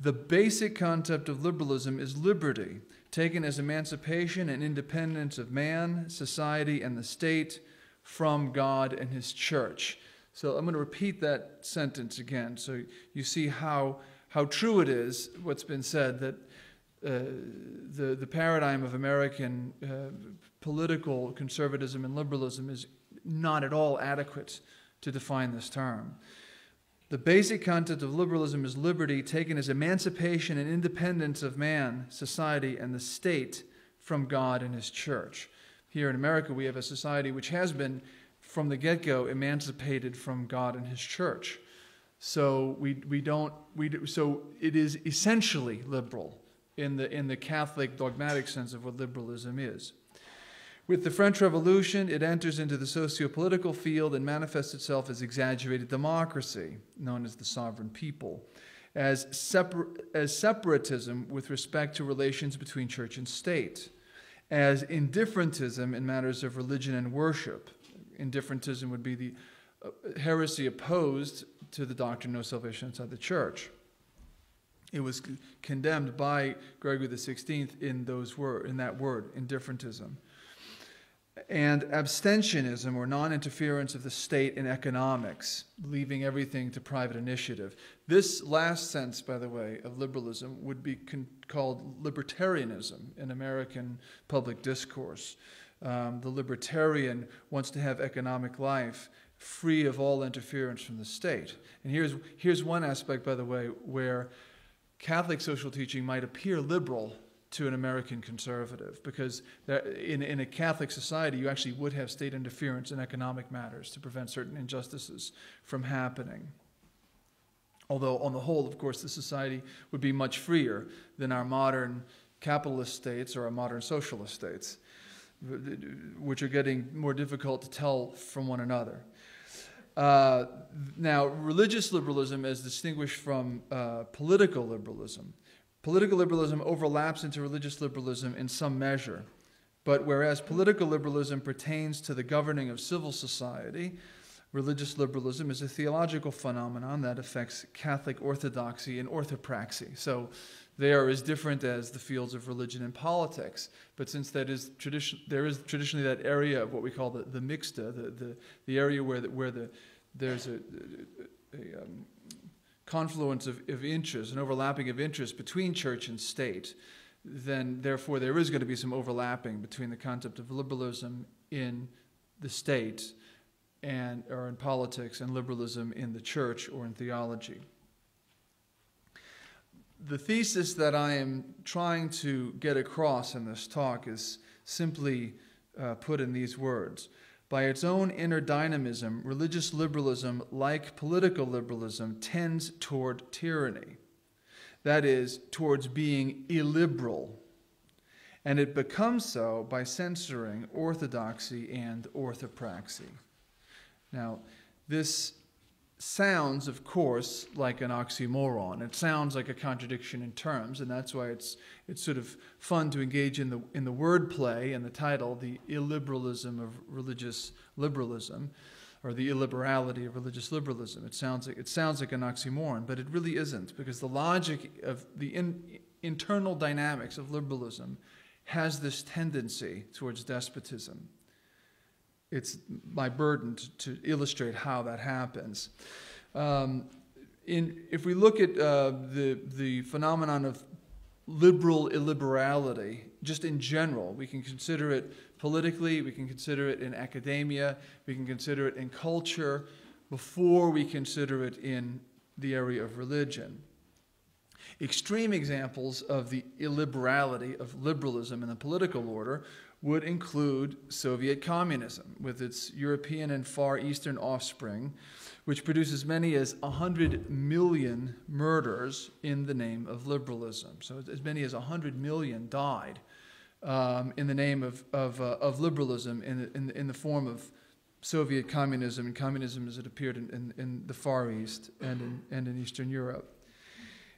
The basic concept of liberalism is liberty, taken as emancipation and independence of man, society, and the state from God and his church. So I'm going to repeat that sentence again so you see how true it is, what's been said, that the paradigm of American political conservatism and liberalism is not at all adequate to define this term. The basic concept of liberalism is liberty, taken as emancipation and independence of man, society, and the state from God and his church. Here in America, we have a society which has been, from the get-go, emancipated from God and his church. So so it is essentially liberal in the Catholic dogmatic sense of what liberalism is. With the French Revolution, it enters into the socio-political field and manifests itself as exaggerated democracy, known as the sovereign people, as separatism with respect to relations between church and state, as indifferentism in matters of religion and worship. Indifferentism would be the heresy opposed to the doctrine of salvation outside the church. It was condemned by Gregory XVI in that word, indifferentism. And abstentionism, or non-interference of the state in economics, leaving everything to private initiative. This last sense, by the way, of liberalism would be called libertarianism in American public discourse. The libertarian wants to have economic life free of all interference from the state. And here's one aspect, by the way, where Catholic social teaching might appear liberal to an American conservative, because in a Catholic society, you actually would have state interference in economic matters to prevent certain injustices from happening. Although, on the whole, of course, the society would be much freer than our modern capitalist states or our modern socialist states, which are getting more difficult to tell from one another. Now, religious liberalism is distinguished from political liberalism. Political liberalism overlaps into religious liberalism in some measure, but whereas political liberalism pertains to the governing of civil society, religious liberalism is a theological phenomenon that affects Catholic orthodoxy and orthopraxy. So they are as different as the fields of religion and politics, but since there is traditionally that area of what we call the mixta, the area where there's a confluence of interests, an overlapping of interests between church and state, then therefore there is going to be some overlapping between the concept of liberalism in the state or in politics and liberalism in the church or in theology. The thesis that I am trying to get across in this talk is simply put in these words. By its own inner dynamism, religious liberalism, like political liberalism, tends toward tyranny. That is, towards being illiberal. And it becomes so by censoring orthodoxy and orthopraxy. Now, this sounds, of course, like an oxymoron. It sounds like a contradiction in terms, and that's why it's sort of fun to engage in the wordplay and the title, the illiberalism of religious liberalism, or the illiberality of religious liberalism. It sounds like an oxymoron, but it really isn't, because the logic of the internal dynamics of liberalism has this tendency towards despotism. It's my burden to illustrate how that happens. If we look at the phenomenon of liberal illiberality, just in general, we can consider it politically, we can consider it in academia, we can consider it in culture, before we consider it in the area of religion. Extreme examples of the illiberality of liberalism in the political order would include Soviet communism, with its European and Far Eastern offspring, which produced as many as 100 million murders in the name of liberalism. So as many as 100 million died in the name of liberalism in the form of Soviet communism, and communism as it appeared in the Far East and in Eastern Europe.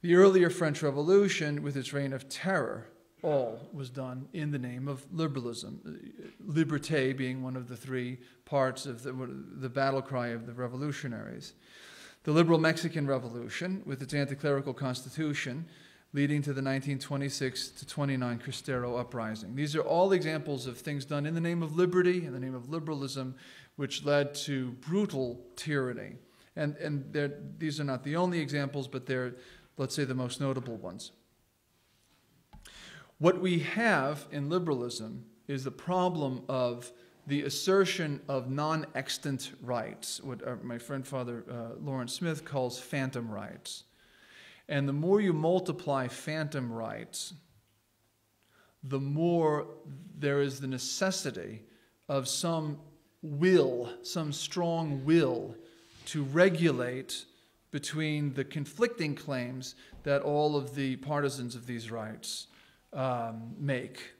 The earlier French Revolution, with its reign of terror, all was done in the name of liberalism, liberté being one of the three parts of the battle cry of the revolutionaries. The liberal Mexican Revolution, with its anti-clerical constitution, leading to the 1926-29 Cristero uprising. These are all examples of things done in the name of liberty, in the name of liberalism, which led to brutal tyranny. And these are not the only examples, but they're, let's say, the most notable ones. What we have in liberalism is the problem of the assertion of non-extant rights, what my friend Father Lawrence Smith calls phantom rights. And the more you multiply phantom rights, the more there is the necessity of some will, some strong will to regulate between the conflicting claims that all of the partisans of these rights make.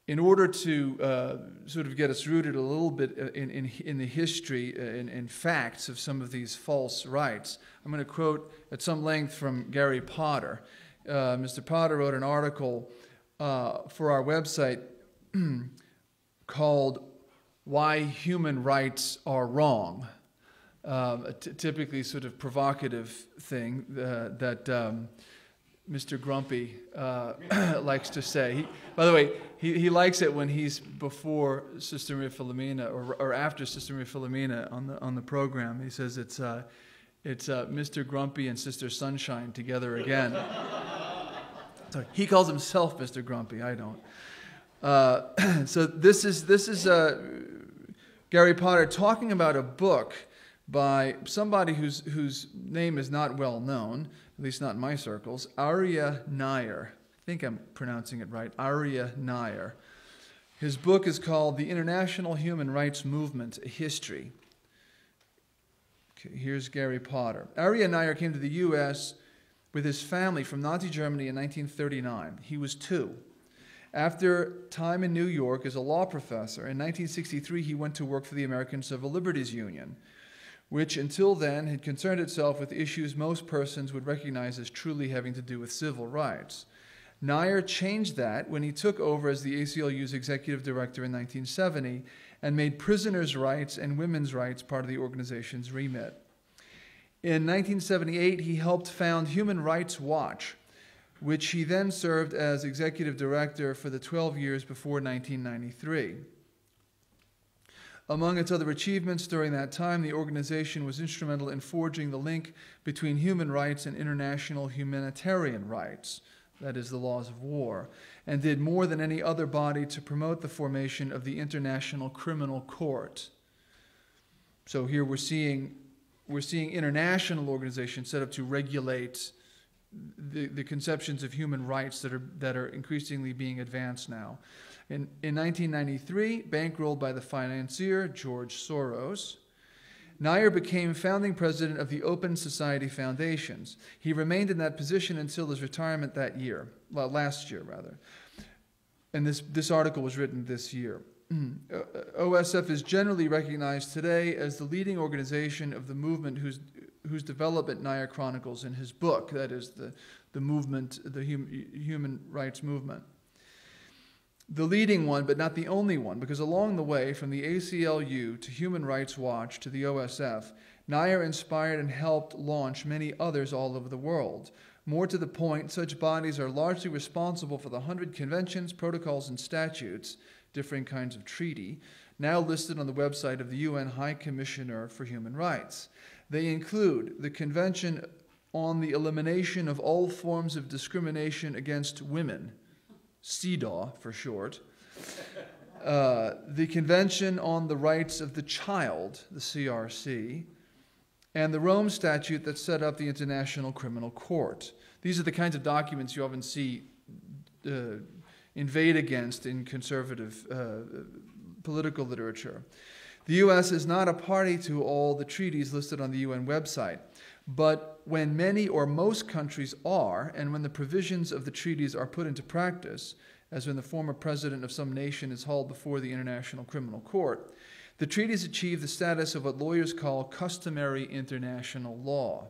In order to sort of get us rooted a little bit in the history and facts of some of these false rights, I'm going to quote at some length from Gary Potter. Mr. Potter wrote an article for our website called "Why Human Rights Are Wrong," a typically sort of provocative thing that Mr. Grumpy likes to say. By the way, he likes it when he's before Sister Maria Filomena or after Sister Maria Filomena on the program. He says it's Mr. Grumpy and Sister Sunshine together again. So he calls himself Mr. Grumpy. I don't. So this is Gary Potter talking about a book by somebody whose name is not well known, at least not in my circles, Arya Nair. I think I'm pronouncing it right, Arya Nair. His book is called The International Human Rights Movement, A History. Okay, here's Gary Potter. Arya Nair came to the U.S. with his family from Nazi Germany in 1939. He was 2. After time in New York as a law professor, in 1963 he went to work for the American Civil Liberties Union, which until then had concerned itself with issues most persons would recognize as truly having to do with civil rights. Nair changed that when he took over as the ACLU's executive director in 1970 and made prisoners' rights and women's rights part of the organization's remit. In 1978, he helped found Human Rights Watch, which he then served as executive director for the 12 years before 1993. Among its other achievements during that time, the organization was instrumental in forging the link between human rights and international humanitarian rights, that is, the laws of war, and did more than any other body to promote the formation of the International Criminal Court. So here we're seeing international organizations set up to regulate the conceptions of human rights that are increasingly being advanced now. In 1993, bankrolled by the financier George Soros, Nair became founding president of the Open Society Foundations. He remained in that position until his retirement that year, well, last year rather. And this article was written this year. OSF is generally recognized today as the leading organization of the movement whose development Nair chronicles in his book, that is the movement, the human rights movement. The leading one, but not the only one, because along the way, from the ACLU to Human Rights Watch to the OSF, Nair inspired and helped launch many others all over the world. More to the point, such bodies are largely responsible for the 100 conventions, protocols, and statutes, different kinds of treaty, now listed on the website of the UN High Commissioner for Human Rights. They include the Convention on the Elimination of All Forms of Discrimination Against Women, CEDAW for short, the Convention on the Rights of the Child, the CRC, and the Rome Statute that set up the International Criminal Court. These are the kinds of documents you often see inveighed against in conservative political literature. The U.S. is not a party to all the treaties listed on the UN website, but when many or most countries are, and when the provisions of the treaties are put into practice, as when the former president of some nation is hauled before the International Criminal Court, the treaties achieve the status of what lawyers call customary international law.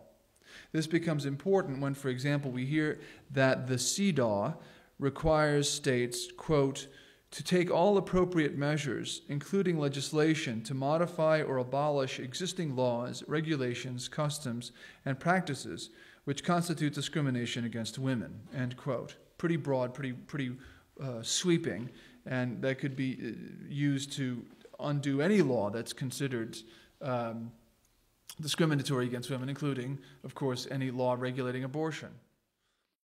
This becomes important when, for example, we hear that the CEDAW requires states, quote, to take all appropriate measures, including legislation, to modify or abolish existing laws, regulations, customs, and practices which constitute discrimination against women," end quote. Pretty broad, pretty sweeping, and that could be used to undo any law that's considered discriminatory against women, including, of course, any law regulating abortion.